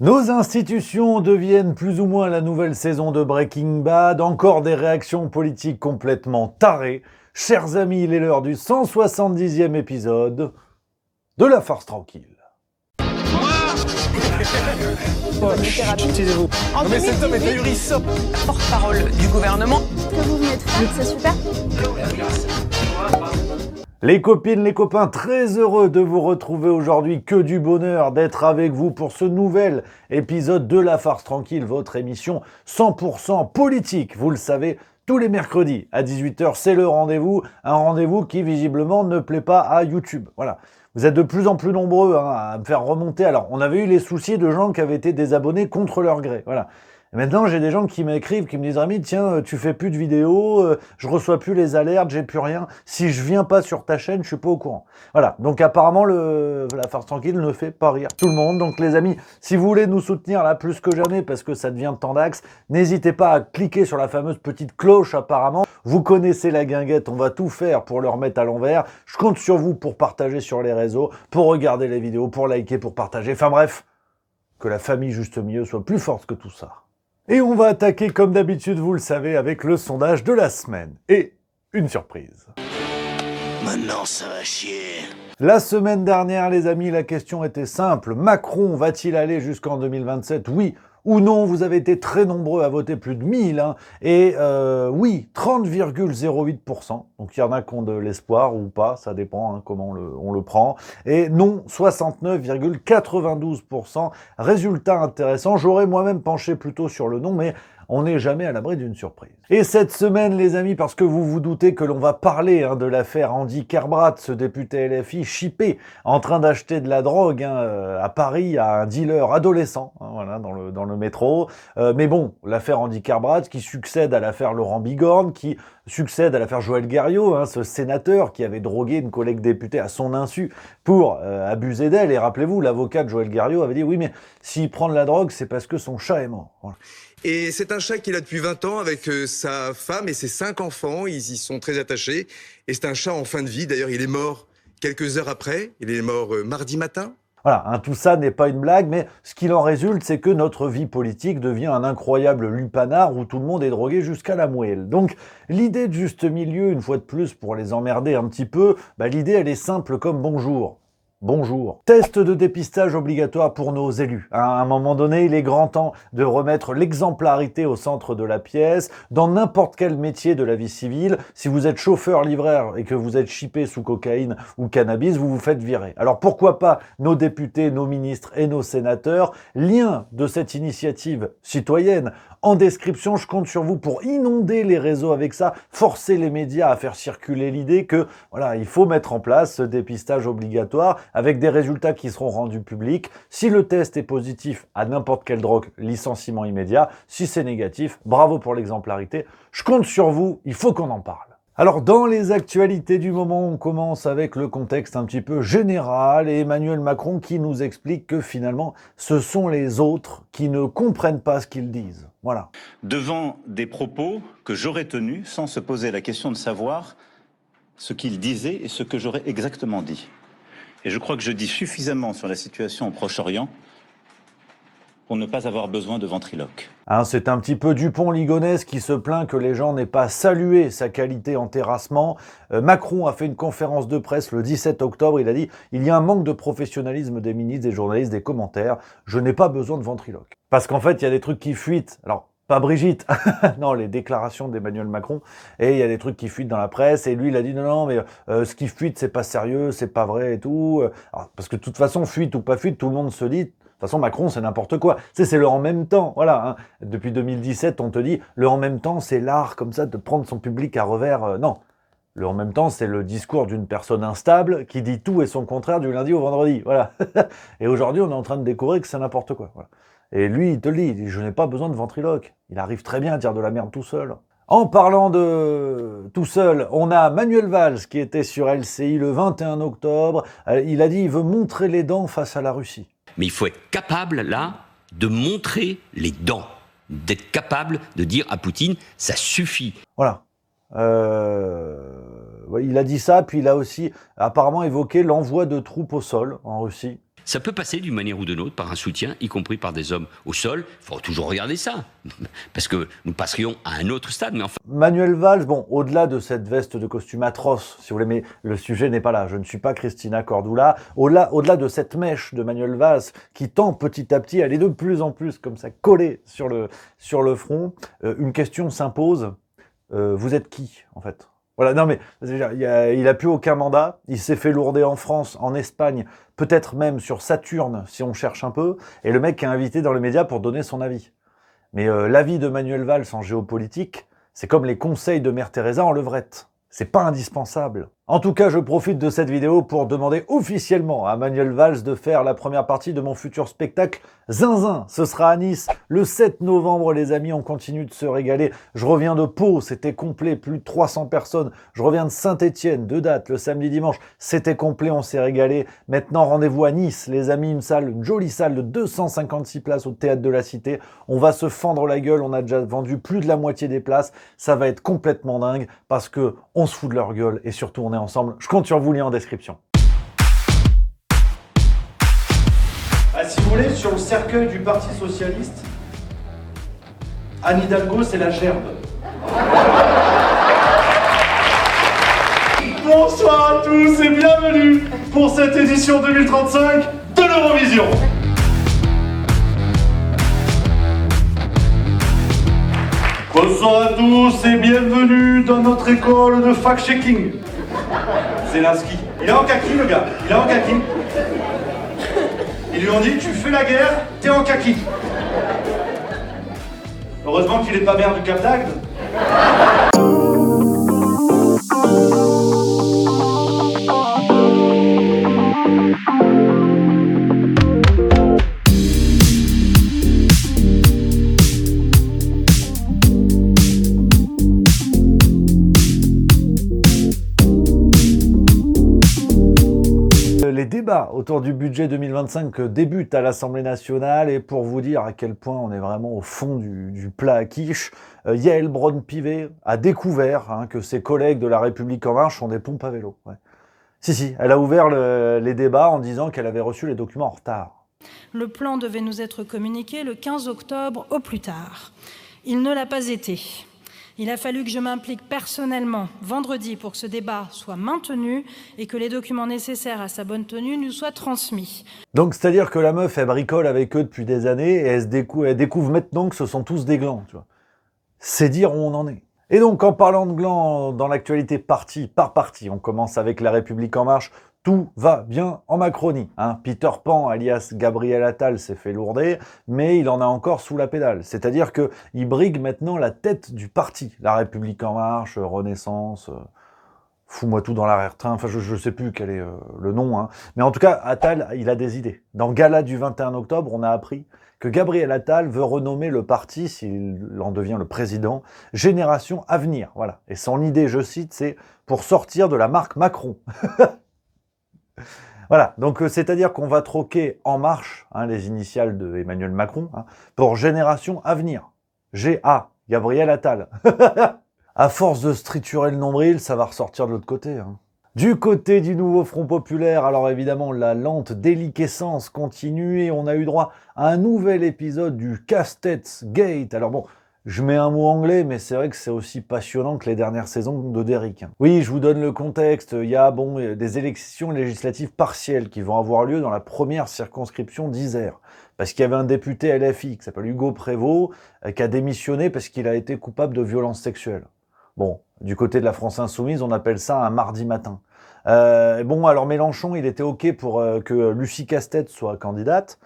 Nos institutions deviennent plus ou moins la nouvelle saison de Breaking Bad, encore des réactions politiques complètement tarées. Chers amis, il est l'heure du 170e épisode de La Farce Tranquille. Excusez-vous. En Mais cet homme est 2018, ahurissant. porte-parole du gouvernement. Ce que vous venez de faire, c'est super. Les copines, les copains, très heureux de vous retrouver aujourd'hui. Que du bonheur d'être avec vous pour ce nouvel épisode de La Farce Tranquille, votre émission 100% politique. Vous le savez, tous les mercredis à 18h, c'est le rendez-vous. Un rendez-vous qui visiblement ne plaît pas à YouTube. Voilà. Vous êtes de plus en plus nombreux à me faire remonter. Alors, on avait eu les soucis de gens qui avaient été désabonnés contre leur gré. Voilà. Et maintenant, j'ai des gens qui m'écrivent, qui me disent « Rémi, tiens, tu fais plus de vidéos, je reçois plus les alertes, j'ai plus rien. Si je viens pas sur ta chaîne, je suis pas au courant. » Voilà. Donc apparemment, La Farce Tranquille ne fait pas rire tout le monde. Donc les amis, si vous voulez nous soutenir là plus que jamais, parce que ça devient tendax, n'hésitez pas à cliquer sur la fameuse petite cloche apparemment. Vous connaissez la guinguette, on va tout faire pour le remettre à l'envers. Je compte sur vous pour partager sur les réseaux, pour regarder les vidéos, pour liker, pour partager. Enfin bref, que la famille juste milieu soit plus forte que tout ça. Et on va attaquer comme d'habitude, vous le savez, avec le sondage de la semaine. Et une surprise. Maintenant, ça va chier. La semaine dernière, les amis, la question était simple. Macron va-t-il aller jusqu'en 2027 ? Oui ou non, vous avez été très nombreux à voter, plus de 1000, hein, et oui, 30,08%, donc il y en a qui ont de l'espoir ou pas, ça dépend comment on le prend, et non, 69,92%, résultat intéressant, j'aurais moi-même penché plutôt sur le non, mais on n'est jamais à l'abri d'une surprise. Et cette semaine, les amis, parce que vous vous doutez que l'on va parler de l'affaire Andy Kerbrat, ce député LFI chippé, en train d'acheter de la drogue à Paris à un dealer adolescent, voilà, dans le métro. Mais bon, l'affaire Andy Kerbrat qui succède à l'affaire Laurent Bigorne, qui succède à l'affaire Joël Guerriau, ce sénateur qui avait drogué une collègue députée à son insu pour abuser d'elle. Et rappelez-vous, l'avocat de Joël Guerriau avait dit « Oui, mais s'il prend de la drogue, c'est parce que son chat est mort. » Voilà. Et c'est un chat qu'il a depuis 20 ans avec sa femme et ses 5 enfants. Ils y sont très attachés. Et c'est un chat en fin de vie. D'ailleurs, il est mort quelques heures après. Il est mort mardi matin. Voilà, tout ça n'est pas une blague, mais ce qu'il en résulte, c'est que notre vie politique devient un incroyable lupanar où tout le monde est drogué jusqu'à la moelle. Donc, l'idée de juste milieu, une fois de plus, pour les emmerder un petit peu, l'idée, elle est simple comme bonjour. Bonjour. Test de dépistage obligatoire pour nos élus. À un moment donné, il est grand temps de remettre l'exemplarité au centre de la pièce. Dans n'importe quel métier de la vie civile, si vous êtes chauffeur-livreur et que vous êtes chippé sous cocaïne ou cannabis, vous vous faites virer. Alors pourquoi pas nos députés, nos ministres et nos sénateurs? Lien de cette initiative citoyenne en description, je compte sur vous pour inonder les réseaux avec ça, forcer les médias à faire circuler l'idée que voilà, il faut mettre en place ce dépistage obligatoire avec des résultats qui seront rendus publics. Si le test est positif à n'importe quelle drogue, licenciement immédiat. Si c'est négatif, bravo pour l'exemplarité. Je compte sur vous, il faut qu'on en parle. Alors, dans les actualités du moment, on commence avec le contexte un petit peu général et Emmanuel Macron qui nous explique que finalement, ce sont les autres qui ne comprennent pas ce qu'ils disent. Voilà. Devant des propos que j'aurais tenus sans se poser la question de savoir ce qu'il disait et ce que j'aurais exactement dit. Et je crois que je dis suffisamment sur la situation au Proche-Orient pour ne pas avoir besoin de ventriloque. C'est un petit peu Dupont-Ligonnès qui se plaint que les gens n'aient pas salué sa qualité en terrassement. Macron a fait une conférence de presse le 17 octobre, il a dit « Il y a un manque de professionnalisme des ministres, des journalistes, des commentaires. Je n'ai pas besoin de ventriloque. » Parce qu'en fait, il y a des trucs qui fuitent. Alors, pas Brigitte, non, les déclarations d'Emmanuel Macron, et il y a des trucs qui fuitent dans la presse, et lui, il a dit non, mais ce qui fuite, c'est pas sérieux, c'est pas vrai et tout. Alors, parce que de toute façon, fuite ou pas fuite, tout le monde se dit, de toute façon, Macron, c'est n'importe quoi. C'est le en même temps, voilà. Depuis 2017, on te dit, le en même temps, c'est l'art, comme ça, de prendre son public à revers. Non. Le en même temps, c'est le discours d'une personne instable qui dit tout et son contraire du lundi au vendredi, voilà. Et aujourd'hui, on est en train de découvrir que c'est n'importe quoi, voilà. Et lui, il te le dit, je n'ai pas besoin de ventriloque. Il arrive très bien à dire de la merde tout seul. En parlant de tout seul, on a Manuel Valls qui était sur LCI le 21 octobre. Il a dit, il veut montrer les dents face à la Russie. Mais il faut être capable, là, de montrer les dents. D'être capable de dire à Poutine, ça suffit. Voilà. Il a dit ça, puis il a aussi apparemment évoqué l'envoi de troupes au sol en Russie. Ça peut passer d'une manière ou d'une autre par un soutien, y compris par des hommes au sol. Il faut toujours regarder ça, parce que nous passerions à un autre stade. Mais enfin... Manuel Valls, bon, au-delà de cette veste de costume atroce, si vous voulez, mais le sujet n'est pas là. Je ne suis pas Christina Cordula. Au-delà de cette mèche de Manuel Valls qui tend petit à petit à aller de plus en plus comme ça collée sur le front, une question s'impose. Vous êtes qui, en fait ? Voilà, non mais il a plus aucun mandat, il s'est fait lourder en France, en Espagne, peut-être même sur Saturne si on cherche un peu, et le mec est invité dans les médias pour donner son avis. Mais l'avis de Manuel Valls en géopolitique, c'est comme les conseils de Mère Teresa en levrette. C'est pas indispensable. En tout cas, je profite de cette vidéo pour demander officiellement à Manuel Valls de faire la première partie de mon futur spectacle Zinzin. Ce sera à Nice le 7 novembre, les amis. On continue de se régaler. Je reviens de Pau, c'était complet, plus de 300 personnes. Je reviens de Saint-Étienne, 2 dates, le samedi dimanche. C'était complet, on s'est régalé. Maintenant, rendez-vous à Nice, les amis. Une jolie salle de 256 places au Théâtre de la Cité. On va se fendre la gueule. On a déjà vendu plus de la moitié des places. Ça va être complètement dingue parce que on se fout de leur gueule et surtout on est ensemble. Je compte sur vous, lien en description. Ah, si vous voulez, sur le cercueil du Parti Socialiste, Anne Hidalgo, c'est la gerbe. Bonsoir à tous et bienvenue pour cette édition 2035 de l'Eurovision. Bonsoir à tous et bienvenue dans notre école de fact-checking. Zelensky. Il est en kaki, le gars. Il est en kaki. Ils lui ont dit, tu fais la guerre, t'es en kaki. Heureusement qu'il est pas maire du Cap d'Agde. Les débats autour du budget 2025 débutent à l'Assemblée nationale et pour vous dire à quel point on est vraiment au fond du plat à quiche, Yael Braun-Pivet a découvert que ses collègues de La République En Marche ont des pompes à vélo. Ouais. Si, elle a ouvert les débats en disant qu'elle avait reçu les documents en retard. Le plan devait nous être communiqué le 15 octobre au plus tard. Il ne l'a pas été. Il a fallu que je m'implique personnellement vendredi pour que ce débat soit maintenu et que les documents nécessaires à sa bonne tenue nous soient transmis. Donc c'est-à-dire que la meuf, elle bricole avec eux depuis des années et elle découvre maintenant que ce sont tous des glands. Tu vois. C'est dire où on en est. Et donc en parlant de glands dans l'actualité parti par parti, on commence avec La République En Marche. Tout va bien en Macronie. Peter Pan, alias Gabriel Attal, s'est fait lourder, mais il en a encore sous la pédale. C'est-à-dire qu'il brigue maintenant la tête du parti. La République En Marche, Renaissance, fous-moi tout dans l'arrière-train, enfin je sais plus quel est le nom. Mais en tout cas, Attal, il a des idées. Dans Gala du 21 octobre, on a appris que Gabriel Attal veut renommer le parti, s'il en devient le président, Génération Avenir. Voilà. Et son idée, je cite, c'est pour sortir de la marque Macron. Voilà, donc c'est-à-dire qu'on va troquer En Marche, les initiales de Emmanuel Macron, pour Génération Avenir. G.A. Gabriel Attal. À force de se triturer le nombril, ça va ressortir de l'autre côté. Du côté du nouveau Front Populaire, alors évidemment, la lente déliquescence continue et on a eu droit à un nouvel épisode du Casse-Tête Gate. Alors bon, je mets un mot anglais, mais c'est vrai que c'est aussi passionnant que les dernières saisons de Derrick. Oui, je vous donne le contexte. Il y a des élections législatives partielles qui vont avoir lieu dans la première circonscription d'Isère. Parce qu'il y avait un député LFI qui s'appelle Hugo Prévost, qui a démissionné parce qu'il a été coupable de violences sexuelles. Bon, du côté de la France Insoumise, on appelle ça un mardi matin. Alors Mélenchon, il était OK pour que Lucie Castet soit candidate,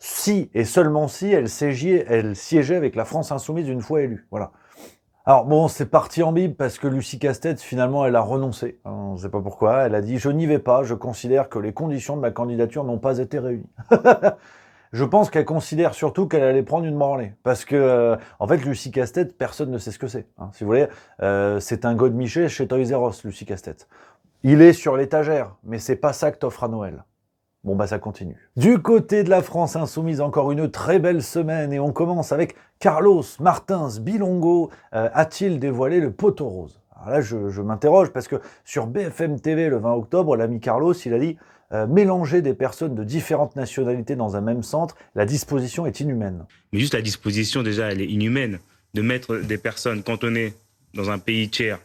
si et seulement si elle siégeait avec la France Insoumise une fois élue. Voilà. Alors bon, c'est parti en bible parce que Lucie Castet, finalement, elle a renoncé. On ne sait pas pourquoi. Elle a dit « Je n'y vais pas, je considère que les conditions de ma candidature n'ont pas été réunies. » Je pense qu'elle considère surtout qu'elle allait prendre une branlée. Parce que, en fait, Lucie Castet, personne ne sait ce que c'est. Si vous voulez, c'est un godemiché chez Toys R Us, Lucie Castet. Il est sur l'étagère, mais c'est pas ça que t'offres à Noël. Bon ça continue. Du côté de la France Insoumise, encore une très belle semaine et on commence avec Carlos Martins Bilongo. A-t-il dévoilé le poteau rose? Alors là, je m'interroge parce que sur BFM TV le 20 octobre, l'ami Carlos, il a dit mélanger des personnes de différentes nationalités dans un même centre, la disposition est inhumaine. Mais juste la disposition, déjà, elle est inhumaine. De mettre des personnes cantonnées dans un pays tiers,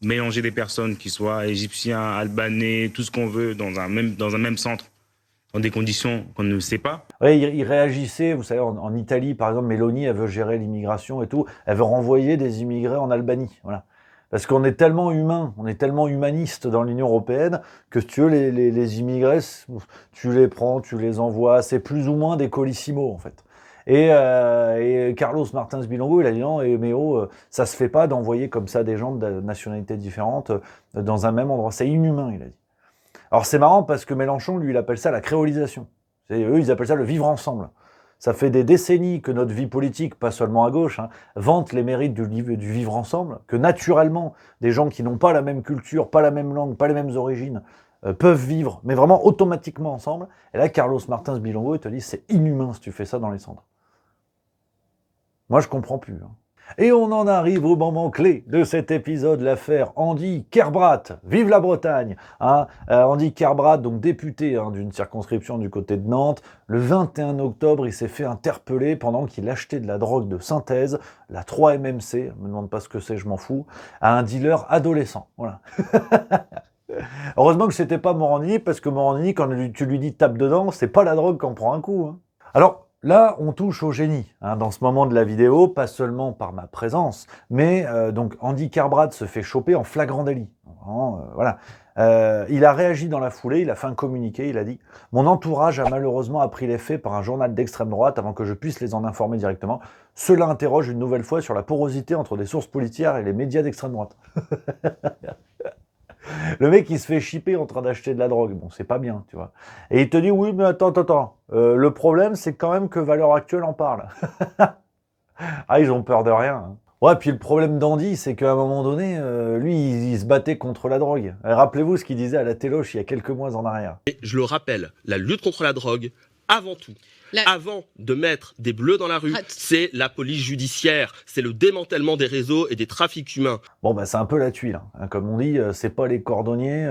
mélanger des personnes qui soient égyptiens, albanais, tout ce qu'on veut, dans un même centre, dans des conditions qu'on ne sait pas. Oui, il réagissait, vous savez, en Italie, par exemple, Meloni, elle veut gérer l'immigration et tout, elle veut renvoyer des immigrés en Albanie, voilà. Parce qu'on est tellement humain, on est tellement humaniste dans l'Union européenne que si tu veux, les immigrés, tu les prends, tu les envoies, c'est plus ou moins des colissimo en fait. Et Carlos Martins Bilongo, il a dit non, mais ça se fait pas d'envoyer comme ça des gens de nationalités différentes dans un même endroit. C'est inhumain, il a dit. Alors c'est marrant parce que Mélenchon, lui, il appelle ça la créolisation. Eux, ils appellent ça le vivre ensemble. Ça fait des décennies que notre vie politique, pas seulement à gauche, vante les mérites du vivre ensemble, que naturellement, des gens qui n'ont pas la même culture, pas la même langue, pas les mêmes origines, peuvent vivre, mais vraiment automatiquement ensemble. Et là, Carlos Martins Bilongo, il te dit, c'est inhumain si tu fais ça dans les centres. Moi, je comprends plus. Et on en arrive au moment clé de cet épisode, l'affaire Andy Kerbrat. Vive la Bretagne, Andy Kerbrat, donc député d'une circonscription du côté de Nantes. Le 21 octobre, il s'est fait interpeller pendant qu'il achetait de la drogue de synthèse, la 3-MMC, me demande pas ce que c'est, je m'en fous, à un dealer adolescent. Voilà. Heureusement que c'était pas Morandini, parce que Morandini, quand tu lui dis tape dedans, c'est pas la drogue qu'on prend un coup. Alors, là, on touche au génie dans ce moment de la vidéo, pas seulement par ma présence, mais donc Andy Kerbrat se fait choper en flagrant délit. Voilà. Il a réagi dans la foulée, il a fait un communiqué, il a dit « Mon entourage a malheureusement appris les faits par un journal d'extrême droite avant que je puisse les en informer directement. Cela interroge une nouvelle fois sur la porosité entre des sources policières et les médias d'extrême droite. » Le mec, il se fait chipper en train d'acheter de la drogue. Bon, c'est pas bien, tu vois. Et il te dit, oui, mais attends. Le problème, c'est quand même que Valeurs Actuelles en parle. Ah, ils ont peur de rien. Ouais, puis le problème d'Andy, c'est qu'à un moment donné, lui, il se battait contre la drogue. Rappelez-vous ce qu'il disait à la téloche il y a quelques mois en arrière. Et je le rappelle, la lutte contre la drogue, avant tout, avant de mettre des bleus dans la rue, c'est la police judiciaire, c'est le démantèlement des réseaux et des trafics humains. Bon, bah c'est un peu la tuile. Comme on dit, c'est pas les cordonniers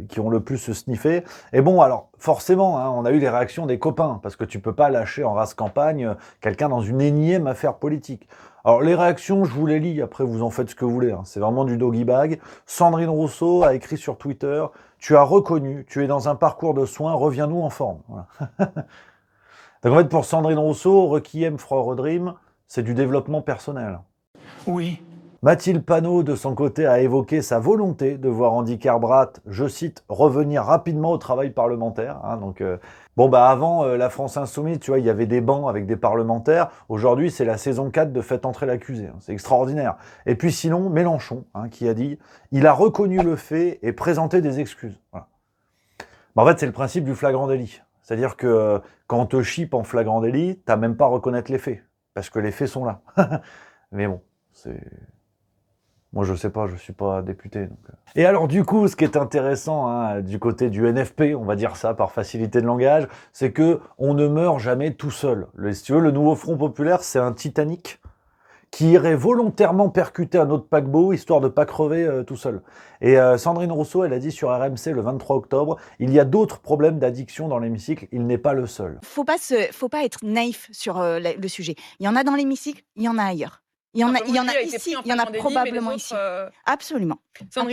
qui ont le plus sniffé. Et bon, alors, forcément, on a eu les réactions des copains, parce que tu peux pas lâcher en race campagne quelqu'un dans une énième affaire politique. Alors, les réactions, je vous les lis, après vous en faites ce que vous voulez. C'est vraiment du doggy bag. Sandrine Rousseau a écrit sur Twitter « Tu as reconnu, tu es dans un parcours de soins, reviens-nous en forme. » Voilà. Donc en fait, pour Sandrine Rousseau, Requiem for a Dream, c'est du développement personnel. Oui. Mathilde Panot, de son côté, a évoqué sa volonté de voir Andy Kerbrat, je cite, revenir rapidement au travail parlementaire. Avant, la France Insoumise, tu vois, il y avait des bancs avec des parlementaires. Aujourd'hui, c'est la saison 4 de Faites entrer l'accusé. C'est extraordinaire. Et puis sinon, Mélenchon, qui a dit, il a reconnu le fait et présenté des excuses. Voilà. En fait, c'est le principe du flagrant délit. C'est-à-dire que quand on te chipe en flagrant délit, t'as même pas à reconnaître les faits. Parce que les faits sont là. Mais bon, c'est... Moi, je sais pas, je suis pas député. Donc... Et alors, du coup, ce qui est intéressant du côté du NFP, on va dire ça par facilité de langage, c'est que on ne meurt jamais tout seul. Si tu veux, le nouveau Front Populaire, c'est un Titanic qui irait volontairement percuter un autre paquebot, histoire de pas crever tout seul. Et Sandrine Rousseau, elle a dit sur RMC le 23 octobre, il y a d'autres problèmes d'addiction dans l'hémicycle, il n'est pas le seul. Faut pas être naïf sur le sujet. Il y en a dans l'hémicycle, il y en a ailleurs. Il y en a ici, il y en a probablement ici. Absolument.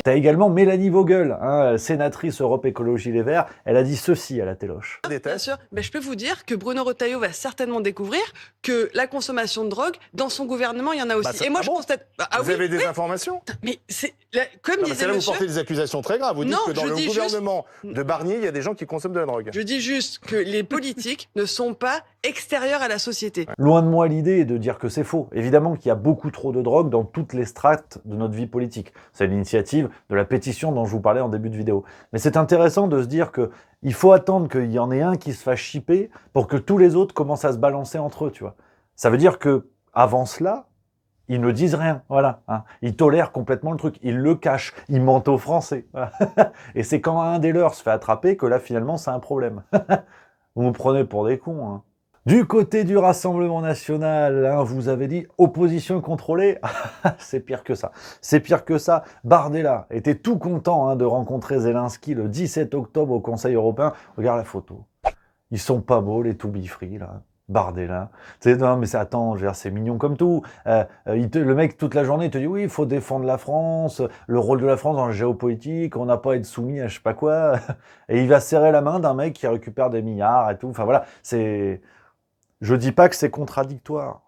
T'as également Mélanie Vogel, sénatrice Europe Écologie Les Verts, elle a dit ceci à la téloche. Bien sûr, mais je peux vous dire que Bruno Retailleau va certainement découvrir que la consommation de drogue, dans son gouvernement, il y en a aussi. Et moi, je constate... Vous avez des informations? Mais c'est... Comme disait là, monsieur... vous portez des accusations très graves. Vous dites que dans le gouvernement de Barnier, il y a des gens qui consomment de la drogue. Je dis juste que les politiques ne sont pas extérieurs à la société. Loin de moi l'idée de dire que c'est faux. Évidemment qu'il y a beaucoup trop de drogue dans toutes les strates de notre vie politique. C'est l'initiative de la pétition dont je vous parlais en début de vidéo. Mais c'est intéressant de se dire que il faut attendre qu'il y en ait un qui se fasse chipper pour que tous les autres commencent à se balancer entre eux, tu vois. Ça veut dire que avant cela, ils ne disent rien, voilà. Ils tolèrent complètement le truc, ils le cachent, ils mentent aux Français. Voilà. Et c'est quand un des leurs se fait attraper que là, finalement, c'est un problème. Vous me prenez pour des cons, Du côté du Rassemblement national, hein, vous avez dit opposition contrôlée. C'est pire que ça. C'est pire que ça. Bardella était tout content hein, de rencontrer Zelensky le 17 octobre au Conseil européen. Regarde la photo. Ils sont pas beaux, les to be free, là. Bardella. Non, mais attends, c'est mignon comme tout. Le mec, toute la journée, il te dit oui, il faut défendre la France, le rôle de la France dans la géopolitique, on n'a pas à être soumis à je sais pas quoi. Et il va serrer la main d'un mec qui récupère des milliards et tout. Enfin voilà, c'est... Je dis pas que c'est contradictoire.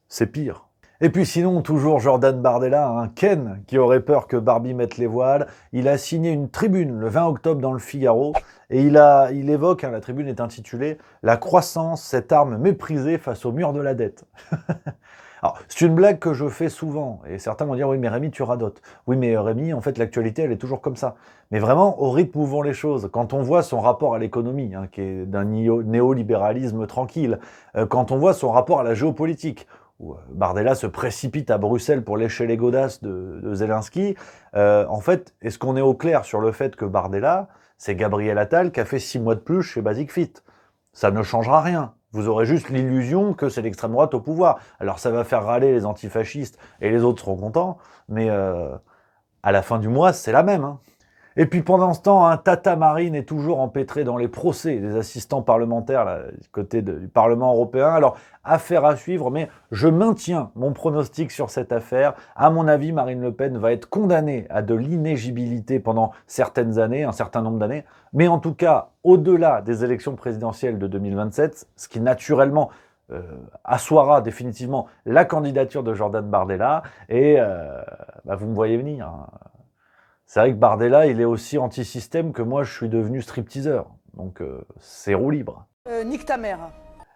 C'est pire. Et puis sinon, toujours Jordan Bardella, un Ken qui aurait peur que Barbie mette les voiles. Il a signé une tribune le 20 octobre dans le Figaro et il évoque, hein, la tribune est intitulée « La croissance, cette arme méprisée face au mur de la dette ». Alors, c'est une blague que je fais souvent, et certains vont dire « Oui, mais Rémi, tu radotes ». Oui, mais Rémi, en fait, l'actualité, elle est toujours comme ça. Mais vraiment, au rythme où vont les choses, quand on voit son rapport à l'économie, hein, qui est d'un néolibéralisme tranquille, quand on voit son rapport à la géopolitique, où Bardella se précipite à Bruxelles pour lécher les godasses de Zelensky, en fait, est-ce qu'on est au clair sur le fait que Bardella, c'est Gabriel Attal qui a fait 6 mois de plus chez Basic Fit? Ça ne changera rien. Vous aurez juste l'illusion que c'est l'extrême droite au pouvoir. Alors ça va faire râler les antifascistes et les autres seront contents, mais à la fin du mois, c'est la même. Hein. Et puis pendant ce temps, hein, Tata Marine est toujours empêtrée dans les procès des assistants parlementaires là, du côté du Parlement européen. Alors, affaire à suivre, mais je maintiens mon pronostic sur cette affaire. À mon avis, Marine Le Pen va être condamnée à de l'inéligibilité pendant certaines années, un certain nombre d'années. Mais en tout cas, au-delà des élections présidentielles de 2027, ce qui naturellement assoira définitivement la candidature de Jordan Bardella. Et vous me voyez venir. Hein. C'est vrai que Bardella, il est aussi anti-système que moi, je suis devenu stripteaseur. Donc, c'est roue libre. Nique ta mère.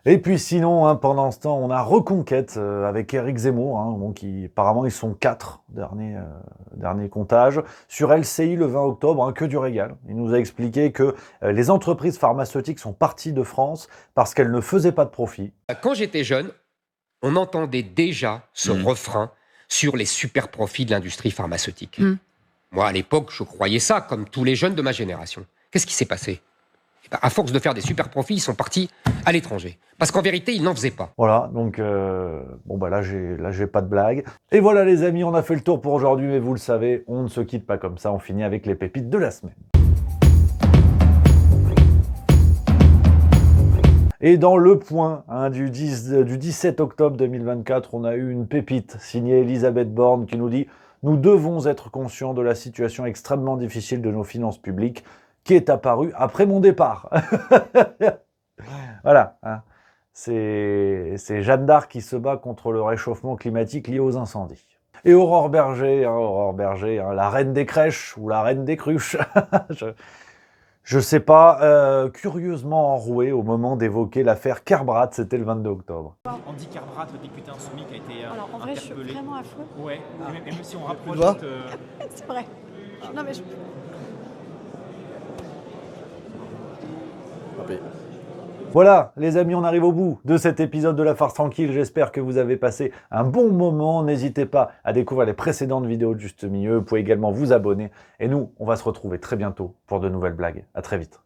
Et puis sinon, hein, pendant ce temps, on a Reconquête avec Éric Zemmour. Hein, apparemment, ils sont 4, dernier comptage. Sur LCI, le 20 octobre, hein, que du régal. Il nous a expliqué que les entreprises pharmaceutiques sont parties de France parce qu'elles ne faisaient pas de profit. Quand j'étais jeune, on entendait déjà ce refrain sur les super profits de l'industrie pharmaceutique. Moi, à l'époque, je croyais ça, comme tous les jeunes de ma génération. Qu'est-ce qui s'est passé ? À force de faire des super profits, ils sont partis à l'étranger. Parce qu'en vérité, ils n'en faisaient pas. Voilà, donc là, j'ai pas de blague. Et voilà les amis, on a fait le tour pour aujourd'hui, mais vous le savez, on ne se quitte pas comme ça, on finit avec les pépites de la semaine. Et dans le point du 17 octobre 2024, on a eu une pépite signée Elisabeth Borne qui nous dit « Nous devons être conscients de la situation extrêmement difficile de nos finances publiques qui est apparue après mon départ. » Voilà, hein. C'est Jeanne d'Arc qui se bat contre le réchauffement climatique lié aux incendies. Et Aurore Berger, la reine des crèches ou la reine des cruches. Je sais pas, curieusement enrouée au moment d'évoquer l'affaire Kerbrat, c'était le 22 octobre. Andy Kerbrat, le député insoumis qui a été Alors en vrai, interpellé. je suis vraiment affreux. Ouais, et même si on rapproche... C'est vrai. Non mais je... Voilà, les amis, on arrive au bout de cet épisode de La Farce Tranquille. J'espère que vous avez passé un bon moment. N'hésitez pas à découvrir les précédentes vidéos de Juste Milieu. Vous pouvez également vous abonner. Et nous, on va se retrouver très bientôt pour de nouvelles blagues. À très vite.